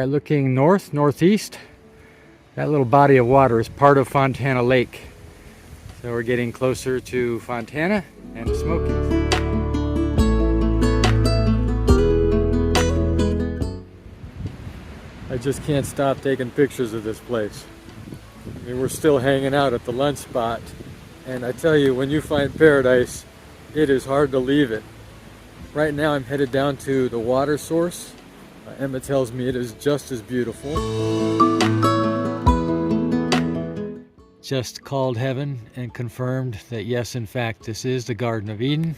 Alright, looking northeast, that little body of water is part of Fontana Lake. So we're getting closer to Fontana and the Smokies. I just can't stop taking pictures of this place. I mean, we're still hanging out at the lunch spot, and I tell you, when you find paradise, it is hard to leave it. Right now I'm headed down to the water source. Emma tells me it is just as beautiful. Just called heaven and confirmed that yes, in fact, this is the Garden of Eden,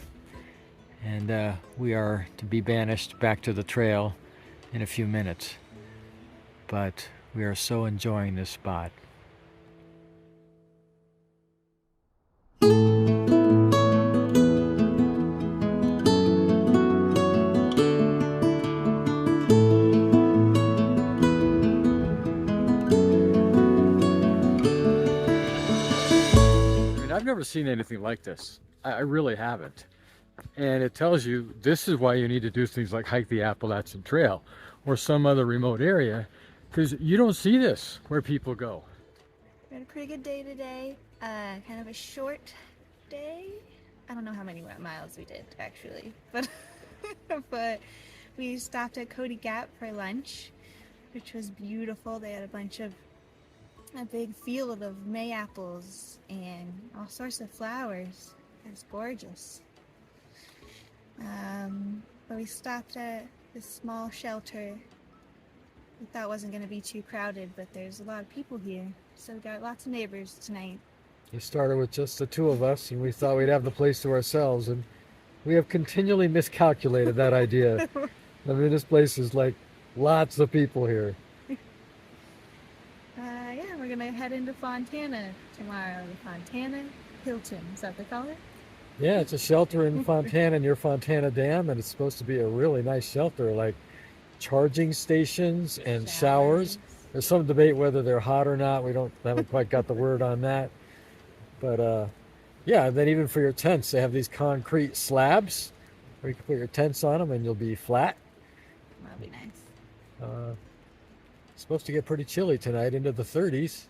and we are to be banished back to the trail in a few minutes. But we are so enjoying this spot. I've never seen anything like this. I really haven't. And it tells you this is why you need to do things like hike the Appalachian Trail or some other remote area, because you don't see this where people go. We had a pretty good day today. Kind of a short day. I don't know how many miles we did actually, but but we stopped at Stecoah Gap for lunch, which was beautiful. They had a big field of May apples and all sorts of flowers. It was gorgeous. But we stopped at this small shelter. We thought it wasn't going to be too crowded, but there's a lot of people here, so we got lots of neighbors tonight. We started with just the two of us, and we thought we'd have the place to ourselves, and we have continually miscalculated that idea. I mean, this place is like lots of people here. Yeah, we're gonna head into Fontana tomorrow. The Fontana Hilton, is that what they call it? Yeah, it's a shelter in Fontana near Fontana Dam, and it's supposed to be a really nice shelter, like charging stations and showers. There's some debate whether they're hot or not. We haven't quite got the word on that. But yeah, and then even for your tents, they have these concrete slabs where you can put your tents on them and you'll be flat. That'll be nice. It's supposed to get pretty chilly tonight, into the 30s.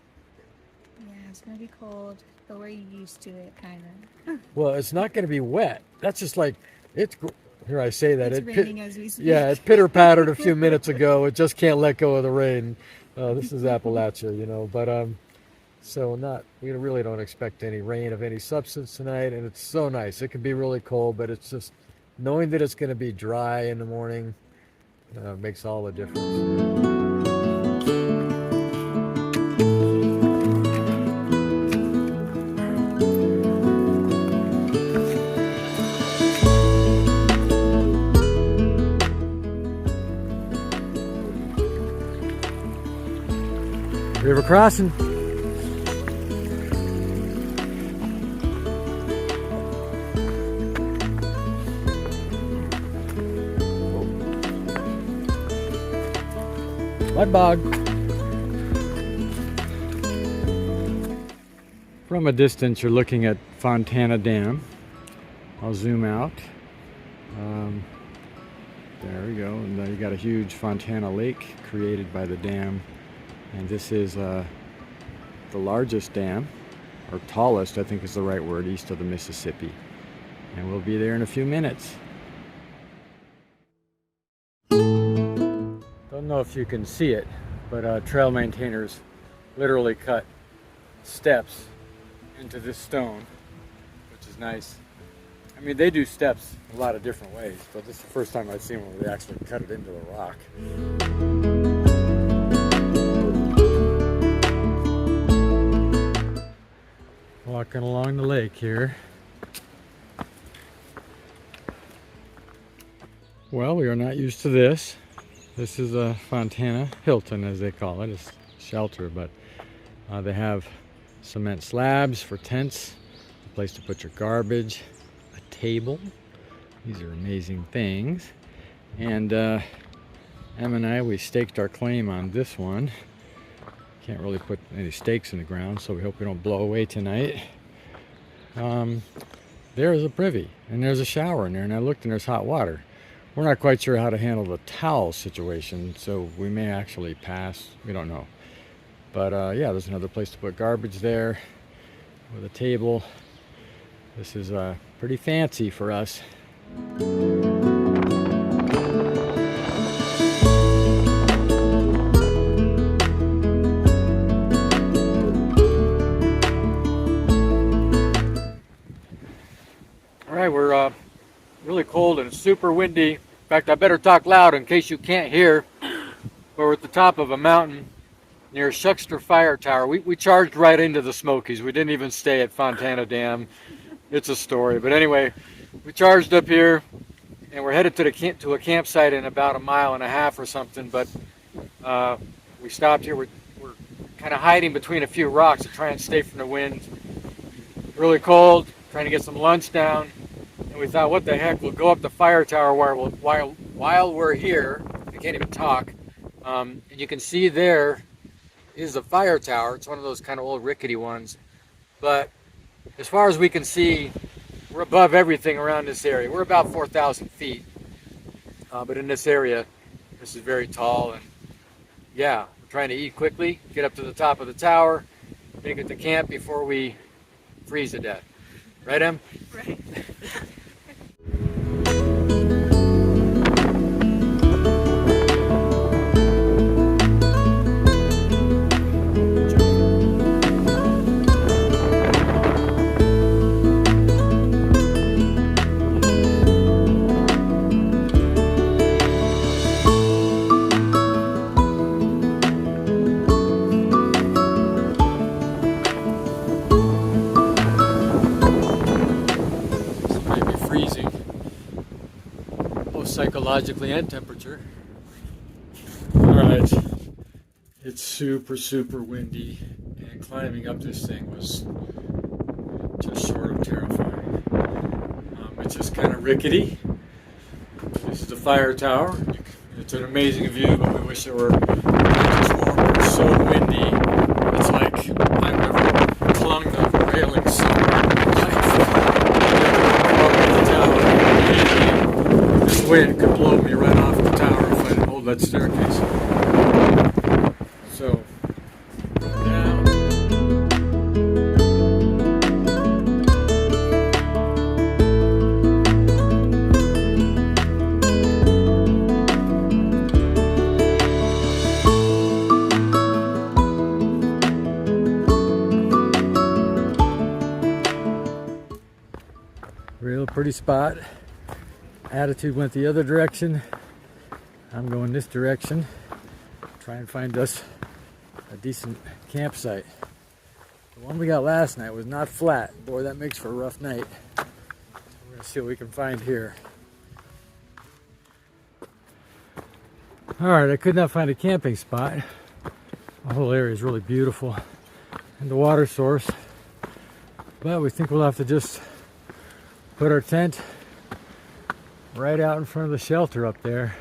Yeah, it's gonna be cold, but we're used to it, kind of. Well, it's not going to be wet. That's just like, here I say that. It's raining as we speak. Yeah, it pitter-pattered a few minutes ago. It just can't let go of the rain. This is Appalachia, you know. But so we really don't expect any rain of any substance tonight, and it's so nice. It can be really cold, but it's just knowing that it's going to be dry in the morning makes all the difference. River crossing. Mud bog. From a distance, you're looking at Fontana Dam. I'll zoom out. There we go. And you got a huge Fontana Lake created by the dam. And this is the largest dam, or tallest, I think is the right word, east of the Mississippi. And we'll be there in a few minutes. Don't know if you can see it, but trail maintainers literally cut steps into this stone, which is nice. I mean, they do steps a lot of different ways, but this is the first time I've seen one where they actually cut it into the rock. Walking along the lake here. Well, we are not used to this. This is a Fontana Hilton, as they call it. It's a shelter, but they have cement slabs for tents, a place to put your garbage, a table. These are amazing things. And Em and I, we staked our claim on this one. Can't really put any stakes in the ground, so we hope we don't blow away tonight. There is a privy, and there's a shower in there, and I looked and there's hot water. We're not quite sure how to handle the towel situation, so we may actually pass. We don't know. But yeah, there's another place to put garbage there with a table. This is pretty fancy for us. All right, we're really cold and super windy. In fact, I better talk loud in case you can't hear. We're at the top of a mountain near Shuckster Fire Tower. We charged right into the Smokies. We didn't even stay at Fontana Dam. It's a story. But anyway, we charged up here, and we're headed to a campsite in about 1.5 miles or something. But we stopped here. We're kind of hiding between a few rocks to try and stay from the wind. Really cold, trying to get some lunch down. And we thought, what the heck, we'll go up the fire tower while we're here. I can't even talk. And you can see there is the fire tower. It's one of those kind of old rickety ones. But as far as we can see, we're above everything around this area. We're about 4,000 feet. But in this area, this is very tall. And yeah, we're trying to eat quickly, get up to the top of the tower, make it to camp before we freeze to death. Right, Em? Right. Psychologically and temperature. Alright, it's super windy, and climbing up this thing was just short of terrifying. It's just kind of rickety. This is the fire tower. It's an amazing view, but we wish it were just more. It's so windy. It's like I've never clung the railing somewhere in my life. This wind could blow me right off the tower if I didn't hold that staircase. So, down. Real pretty spot. Attitude went the other direction. I'm going this direction. Try and find us a decent campsite. The one we got last night was not flat. Boy, that makes for a rough night. We're gonna see what we can find here. Alright, I could not find a camping spot. The whole area is really beautiful. And the water source. But we think we'll have to just put our tent right out in front of the shelter up there.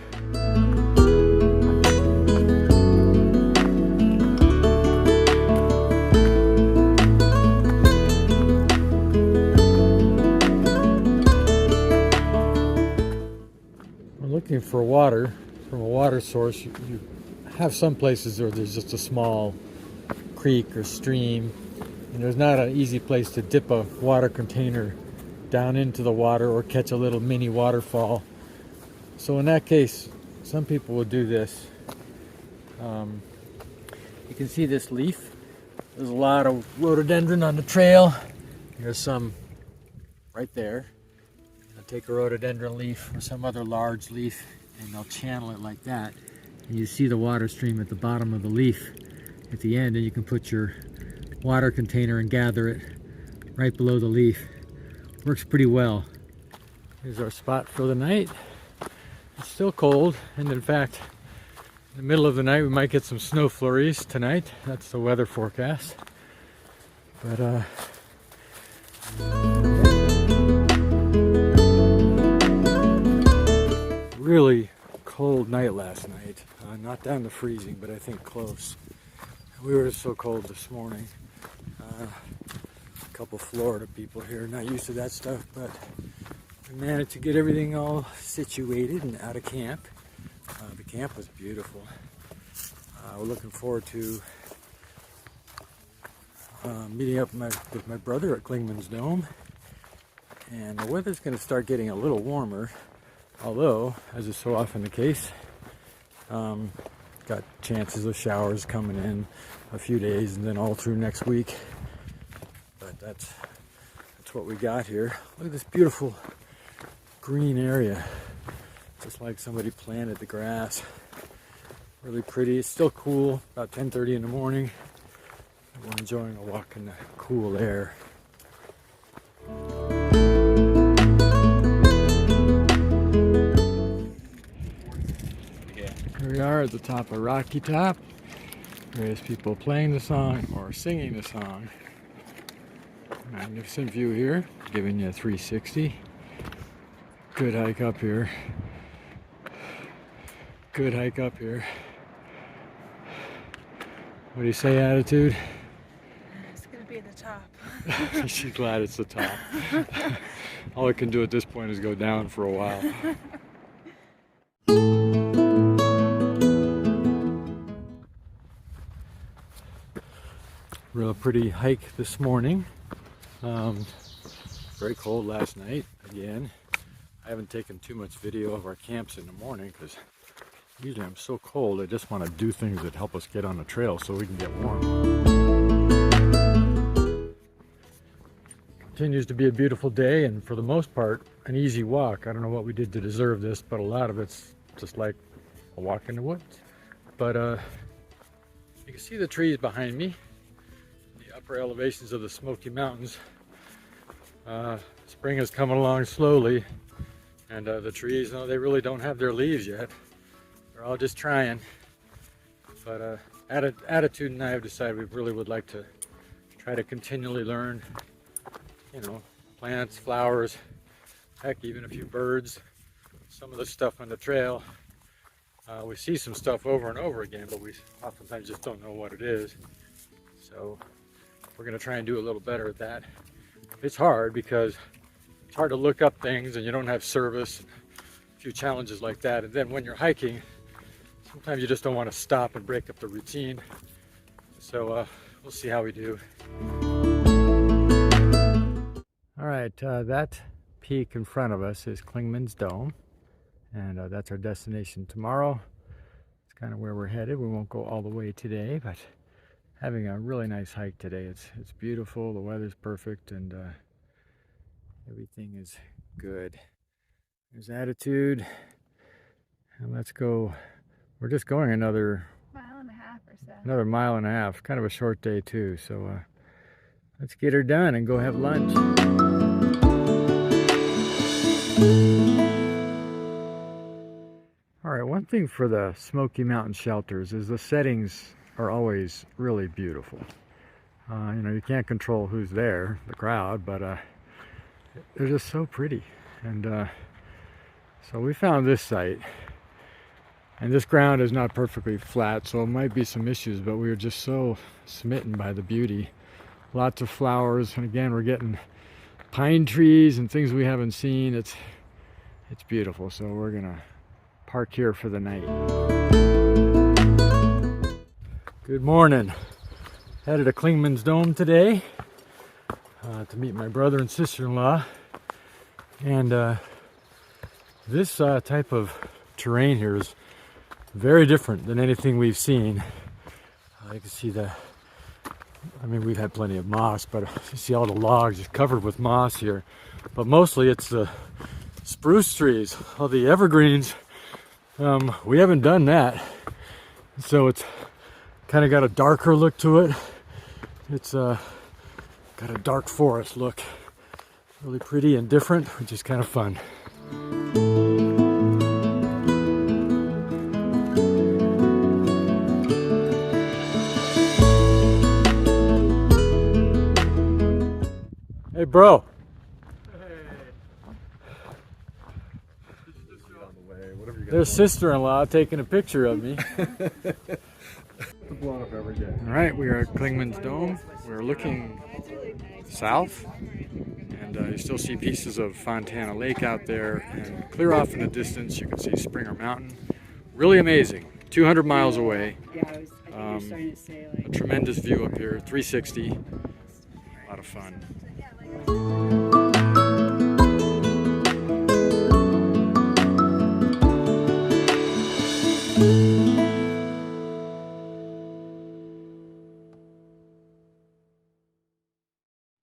We're looking for water from a water source. You have some places where there's just a small creek or stream, and there's not an easy place to dip a water container down into the water or catch a little mini waterfall. So in that case, some people will do this. You can see this leaf. There's a lot of rhododendron on the trail. There's some right there. I'll take a rhododendron leaf or some other large leaf, and they'll channel it like that. And you see the water stream at the bottom of the leaf at the end, and you can put your water container and gather it right below the leaf. Works pretty well. Here's our spot for the night. It's still cold, and in fact, in the middle of the night we might get some snow flurries tonight. That's the weather forecast. But really cold night last night. Not down to freezing, but I think close. We were so cold this morning. A couple Florida people here, not used to that stuff, but We managed to get everything all situated and out of camp. The camp was beautiful. We're looking forward to meeting up with my brother at Clingman's Dome. And the weather's going to start getting a little warmer, although, as is so often the case, got chances of showers coming in a few days and then all through next week. But that's what we got here. Look at this beautiful green area, just like somebody planted the grass. Really pretty. It's still cool, about 10:30 in the morning. We're enjoying a walk in the cool air. Here we are at the top of Rocky Top. Various people playing the song or singing the song. Magnificent view here, giving you a 360. Good hike up here. Good hike up here. What do you say, Attitude? It's gonna be the top. She's glad it's the top. All I can do at this point is go down for a while. Real pretty hike this morning. Very cold last night again. I haven't taken too much video of our camps in the morning because usually I'm so cold I just want to do things that help us get on the trail so we can get warm. Continues to be a beautiful day, and for the most part an easy walk. I don't know what we did to deserve this, but a lot of it's just like a walk in the woods. But you can see the trees behind me, the upper elevations of the Smoky Mountains. Spring is coming along slowly, and the trees, no, they really don't have their leaves yet. They're all just trying. But Attitude and I have decided we really would like to try to continually learn, you know, plants, flowers, heck, even a few birds. Some of the stuff on the trail, we see some stuff over and over again, but we oftentimes just don't know what it is. So we're going to try and do a little better at that. It's hard because it's hard to look up things and you don't have service, a few challenges like that. And then when you're hiking, sometimes you just don't want to stop and break up the routine. So we'll see how we do. All right, that peak in front of us is Clingman's Dome, and that's our destination tomorrow. It's kind of where we're headed. We won't go all the way today, but having a really nice hike today. It's beautiful, the weather's perfect, and everything is good. There's Attitude, and let's go. We're just going another mile and a half or so. Another mile and a half. Kind of a short day too, so let's get her done and go have lunch. All right, one thing for the Smoky Mountain shelters is the settings are always really beautiful. You know, you can't control who's there, the crowd, but they're just so pretty. And so we found this site, and this ground is not perfectly flat, so it might be some issues, but we were just so smitten by the beauty. Lots of flowers, and again, we're getting pine trees and things we haven't seen. It's beautiful, so we're gonna park here for the night. Good morning. Headed to Clingman's Dome today to meet my brother and sister-in-law. And this type of terrain here is very different than anything we've seen. You can see I mean, we've had plenty of moss, but you see all the logs just covered with moss here. But mostly it's the spruce trees, all the evergreens. We haven't done that. So it's kind of got a darker look to it. It's got a dark forest look. Really pretty and different, which is kind of fun. Hey, bro. Their sister-in-law taking a picture of me. All right, we are at Clingman's Dome. We're looking south, and and you still see pieces of Fontana Lake out there, and clear off in the distance you can see Springer Mountain. Really amazing. 200 miles away. Yeah, I think you're starting to say like A tremendous view up here, 360. A lot of fun.